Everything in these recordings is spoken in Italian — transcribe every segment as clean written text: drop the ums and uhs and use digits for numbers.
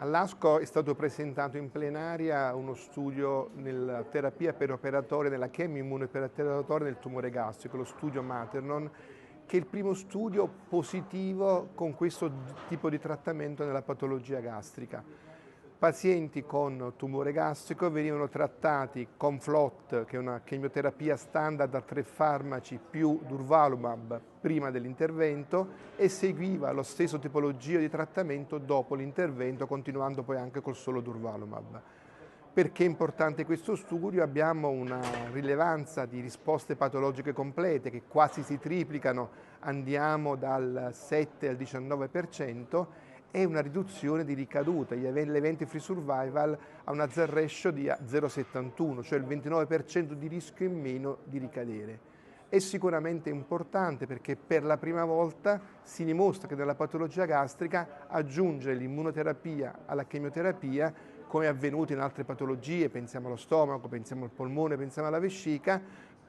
All'ASCO è stato presentato in plenaria uno studio nella terapia peroperatoria, nella chemioimmunoperoperatoria del tumore gastrico, lo studio Maternon, che è il primo studio positivo con questo tipo di trattamento nella patologia gastrica. Pazienti con tumore gastrico venivano trattati con FLOT, che è una chemioterapia standard a 3 farmaci più durvalumab prima dell'intervento, e seguiva lo stesso tipologia di trattamento dopo l'intervento, continuando poi anche col solo durvalumab. Perché è importante questo studio? Abbiamo una rilevanza di risposte patologiche complete che quasi si triplicano, andiamo dal 7 al 19%, e una riduzione di ricaduta. L'event free survival ha una hazard ratio di 0,71, cioè il 29% di rischio in meno di ricadere. È sicuramente importante perché per la prima volta si dimostra che nella patologia gastrica aggiungere l'immunoterapia alla chemioterapia, come è avvenuto in altre patologie, pensiamo allo stomaco, pensiamo al polmone, pensiamo alla vescica,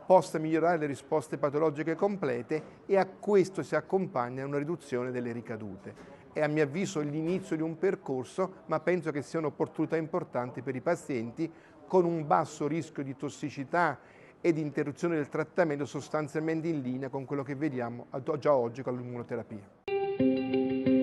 possa migliorare le risposte patologiche complete, e a questo si accompagna una riduzione delle ricadute. È a mio avviso l'inizio di un percorso, ma penso che siano opportunità importanti per i pazienti con un basso rischio di tossicità e di interruzione del trattamento, sostanzialmente in linea con quello che vediamo già oggi con l'immunoterapia.